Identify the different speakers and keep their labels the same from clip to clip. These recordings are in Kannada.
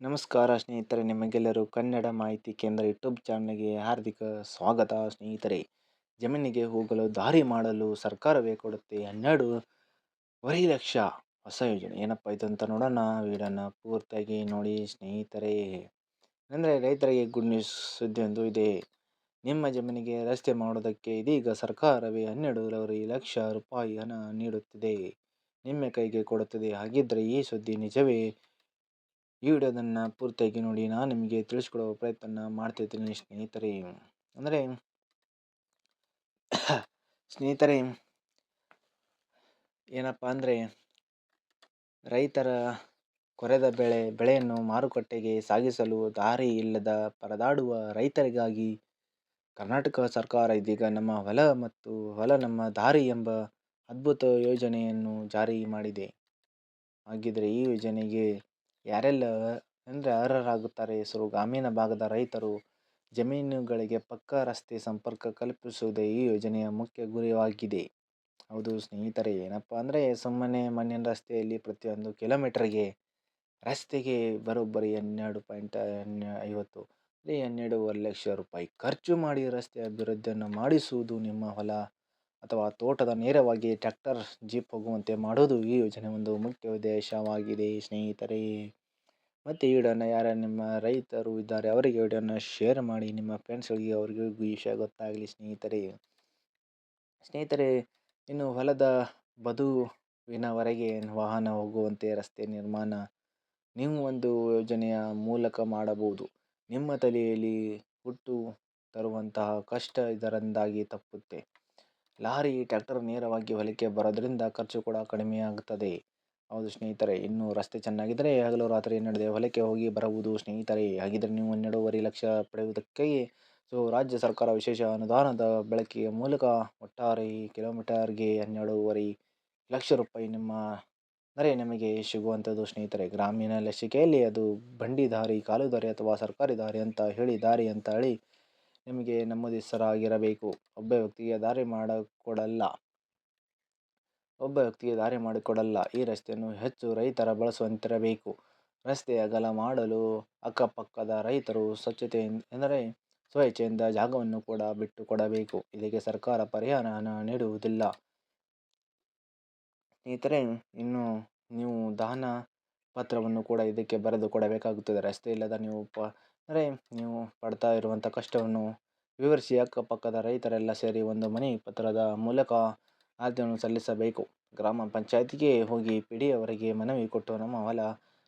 Speaker 1: ನಮಸ್ಕಾರ ಸ್ನೇಹಿತರೆ, ನಿಮಗೆಲ್ಲರೂ ಕನ್ನಡ ಮಾಹಿತಿ ಕೇಂದ್ರ ಯೂಟ್ಯೂಬ್ ಚಾನಲ್ಗೆ ಹಾರ್ದಿಕ ಸ್ವಾಗತ. ಸ್ನೇಹಿತರೆ, ಜಮೀನಿಗೆ ಹೋಗಲು ದಾರಿ ಮಾಡಲು ಸರ್ಕಾರವೇ ಕೊಡುತ್ತೆ 12.5 ಲಕ್ಷ ಹೊಸ ಯೋಜನೆ. ಏನಪ್ಪ ಇದು ಅಂತ ನೋಡೋಣ. ವಿಡಿಯೋನ ಪೂರ್ತಿಯಾಗಿ ನೋಡಿ ಸ್ನೇಹಿತರೆ. ಅಂದರೆ ರೈತರಿಗೆ ಗುಡ್ ನ್ಯೂಸ್ ಸುದ್ದಿಯೊಂದು ಇದೆ. ನಿಮ್ಮ ಜಮೀನಿಗೆ ರಸ್ತೆ ಮಾಡೋದಕ್ಕೆ ಇದೀಗ ಸರ್ಕಾರವೇ 12.5 ಲಕ್ಷ ರೂಪಾಯಿ ಹಣ ನೀಡುತ್ತಿದೆ, ನಿಮ್ಮ ಕೈಗೆ ಕೊಡುತ್ತದೆ. ಹಾಗಿದ್ರೆ ಈ ಸುದ್ದಿ ನಿಜವೇ? ಈ ವಿಡಿಯೋದನ್ನು ಪೂರ್ತಿಯಾಗಿ ನೋಡಿ, ನಾನು ನಿಮಗೆ ತಿಳಿಸ್ಕೊಡುವ ಪ್ರಯತ್ನ ಮಾಡ್ತಿದ್ದೀನಿ ಸ್ನೇಹಿತರೆ. ಅಂದರೆ ಸ್ನೇಹಿತರೆ, ಏನಪ್ಪ ಅಂದರೆ ರೈತರ ಕೊರೆದ ಬೆಳೆಯನ್ನು ಮಾರುಕಟ್ಟೆಗೆ ಸಾಗಿಸಲು ದಾರಿ ಇಲ್ಲದ ಪರದಾಡುವ ರೈತರಿಗಾಗಿ ಕರ್ನಾಟಕ ಸರ್ಕಾರ ಇದೀಗ ನಮ್ಮ ಹೊಲ ಮತ್ತು ಹೊಲ ನಮ್ಮ ದಾರಿ ಎಂಬ ಅದ್ಭುತ ಯೋಜನೆಯನ್ನು ಜಾರಿ ಮಾಡಿದೆ. ಹಾಗಿದ್ರೆ ಈ ಯೋಜನೆಗೆ ಯಾರೆಲ್ಲ ಅಂದರೆ ಅರ್ಹರಾಗುತ್ತಾರೆ? ಹೆಸರು: ಗ್ರಾಮೀಣ ಭಾಗದ ರೈತರು. ಜಮೀನುಗಳಿಗೆ ಪಕ್ಕಾ ರಸ್ತೆ ಸಂಪರ್ಕ ಕಲ್ಪಿಸುವುದೇ ಈ ಯೋಜನೆಯ ಮುಖ್ಯ ಗುರಿಯಾಗಿದೆ. ಹೌದು ಸ್ನೇಹಿತರೆ, ಏನಪ್ಪ ಅಂದರೆ ಸುಮ್ಮನೆ ಮಣ್ಣಿನ ರಸ್ತೆಯಲ್ಲಿ ಪ್ರತಿಯೊಂದು ಕಿಲೋಮೀಟರ್ಗೆ ರಸ್ತೆಗೆ ಬರೋಬ್ಬರಿ 12.50 12.5 ಲಕ್ಷ ರೂಪಾಯಿ ಖರ್ಚು ಮಾಡಿ ರಸ್ತೆ ಅಭಿವೃದ್ಧಿಯನ್ನು ಮಾಡಿಸುವುದು. ನಿಮ್ಮ ಹೊಲ ಅಥವಾ ತೋಟದ ನೇರವಾಗಿ ಟ್ರ್ಯಾಕ್ಟರ್, ಜೀಪ್ ಹೋಗುವಂತೆ ಮಾಡೋದು ಈ ಯೋಜನೆ ಒಂದು ಮುಖ್ಯ ಉದ್ದೇಶವಾಗಿದೆ ಸ್ನೇಹಿತರೆ. ಮತ್ತು ಈ ವಿಡಿಯೋನ ಯಾರು ನಿಮ್ಮ ರೈತರು ಇದ್ದಾರೆ ಅವರಿಗೆ ವಿಡಿಯೋನ ಶೇರ್ ಮಾಡಿ, ನಿಮ್ಮ ಫ್ರೆಂಡ್ಸ್ಗಳಿಗೆ ಅವರಿಗೂ ಈ ವಿಷಯ ಗೊತ್ತಾಗಲಿ ಸ್ನೇಹಿತರೆ. ಇನ್ನು ಹೊಲದ ಬದುವಿನವರೆಗೆ ವಾಹನ ಹೋಗುವಂತೆ ರಸ್ತೆ ನಿರ್ಮಾಣ ನೀವು ಒಂದು ಯೋಜನೆಯ ಮೂಲಕ ಮಾಡಬಹುದು. ನಿಮ್ಮ ತಲೆಯಲ್ಲಿ ಹುಟ್ಟು ತರುವಂತಹ ಕಷ್ಟ ಇದರಿಂದಾಗಿ ತಪ್ಪುತ್ತೆ. ಲಾರಿ, ಟ್ರ್ಯಾಕ್ಟರ್ ನೇರವಾಗಿ ಹೊಲಕ್ಕೆ ಬರೋದ್ರಿಂದ ಖರ್ಚು ಕೂಡ ಕಡಿಮೆ ಆಗುತ್ತದೆ. ಹೌದು ಸ್ನೇಹಿತರೆ. ಇನ್ನು ರಸ್ತೆ ಚೆನ್ನಾಗಿದ್ದರೆ ಹಗಲು ರಾತ್ರಿ ನಡೆದೇ ಹೊಲಕ್ಕೆ ಹೋಗಿ ಬರಬಹುದು ಸ್ನೇಹಿತರೆ. ಹಾಗಿದ್ರೆ ನೀವು 12.5 ಲಕ್ಷ ಪಡೆಯುವುದಕ್ಕೆ ರಾಜ್ಯ ಸರ್ಕಾರ ವಿಶೇಷ ಅನುದಾನದ ಬಳಕೆಯ ಮೂಲಕ ಒಟ್ಟಾರೆ ಕಿಲೋಮೀಟರ್ಗೆ 12.5 ಲಕ್ಷ ರೂಪಾಯಿ ನಿಮಗೆ ಸಿಗುವಂಥದ್ದು ಸ್ನೇಹಿತರೆ. ಗ್ರಾಮೀಣ ಲಸಿಕೆಯಲ್ಲಿ ಅದು ಬಂಡಿ ದಾರಿ, ಕಾಲು ದಾರಿ ಅಥವಾ ಸರ್ಕಾರಿ ದಾರಿ ಅಂತ ಹೇಳಿ ನಿಮಗೆ ನಮೂದಿಸಲಾಗಿರಬೇಕು. ಒಬ್ಬ ವ್ಯಕ್ತಿಗೆ ದಾರಿ ಮಾಡಿಕೊಡಲ್ಲ. ಈ ರಸ್ತೆಯನ್ನು ಹೆಚ್ಚು ರೈತರ ಬಳಸುವಂತಿರಬೇಕು. ರಸ್ತೆ ಅಗಲ ಮಾಡಲು ಅಕ್ಕಪಕ್ಕದ ರೈತರು ಸ್ವಇಚ್ಛೆಯಿಂದ ಜಾಗವನ್ನು ಕೂಡ ಬಿಟ್ಟು ಕೊಡಬೇಕು. ಇದಕ್ಕೆ ಸರ್ಕಾರ ಪರಿಹಾರ ಹಣ ನೀಡುವುದಿಲ್ಲ ಸ್ನೇಹಿತರೆ. ಇನ್ನು ನೀವು ದಾನ ಪತ್ರವನ್ನು ಕೂಡ ಇದಕ್ಕೆ ಬರೆದು ಕೊಡಬೇಕಾಗುತ್ತದೆ. ರಸ್ತೆ ಇಲ್ಲದ ನೀವು ಪಡ್ತಾ ಇರುವಂಥ ಕಷ್ಟವನ್ನು ವಿವರಿಸಿ ಅಕ್ಕಪಕ್ಕದ ರೈತರೆಲ್ಲ ಸೇರಿ ಒಂದು ಮನವಿ ಪತ್ರದ ಮೂಲಕ ಅರ್ಜಿಯನ್ನು ಸಲ್ಲಿಸಬೇಕು. ಗ್ರಾಮ ಪಂಚಾಯತಿಗೆ ಹೋಗಿ PD ಅವರಿಗೆ ಮನವಿ ಕೊಟ್ಟು ನಮ್ಮ ಹೊಲ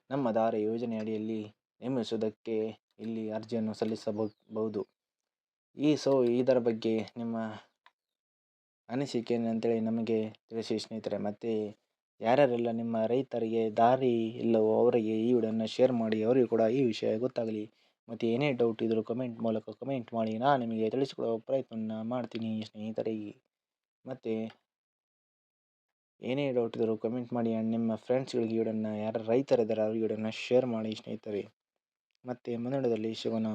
Speaker 1: ನಮ್ಮ ದಾರಿ ಯೋಜನೆ ಅಡಿಯಲ್ಲಿ ನಿರ್ಮಿಸುವುದಕ್ಕೆ ಇಲ್ಲಿ ಅರ್ಜಿಯನ್ನು ಸಲ್ಲಿಸಬಹುದು. ಇದರ ಬಗ್ಗೆ ನಿಮ್ಮ ಅನಿಸಿಕೆ ಏನಂತೇಳಿ ನಮಗೆ ತಿಳಿಸಿ ಸ್ನೇಹಿತರೆ. ಮತ್ತು ಯಾರ್ಯಾರೆಲ್ಲ ನಿಮ್ಮ ರೈತರಿಗೆ ದಾರಿ ಇಲ್ಲವೋ ಅವರಿಗೆ ಈ ವಿಡಿಯೋನ ಶೇರ್ ಮಾಡಿ, ಅವರಿಗೂ ಕೂಡ ಈ ವಿಷಯ ಗೊತ್ತಾಗಲಿ. ಮತ್ತು ಏನೇ ಡೌಟ್ ಇದ್ದರೂ ಕಮೆಂಟ್ ಮೂಲಕ ಕಮೆಂಟ್ ಮಾಡಿ, ನಾನು ನಿಮಗೆ ತಿಳಿಸಿಕೊಡುವ ಪ್ರಯತ್ನ ಮಾಡ್ತೀನಿ ಸ್ನೇಹಿತರೆ. ಮತ್ತು ಏನೇ ಡೌಟ್ ಇದ್ದರೂ ಕಮೆಂಟ್ ಮಾಡಿ, ನಿಮ್ಮ ಫ್ರೆಂಡ್ಸ್ಗಳಿಗೆ ವಿಡಿಯೋನ ಯಾರು ರೈತರಿದ್ದಾರೆ ಅವ್ರಿಗೆ ವಿಡಿಯೋನ ಶೇರ್ ಮಾಡಿ ಸ್ನೇಹಿತರೆ. ಮತ್ತು ಮುಂದಿನದಲ್ಲಿ ಸಿಗೋಣ.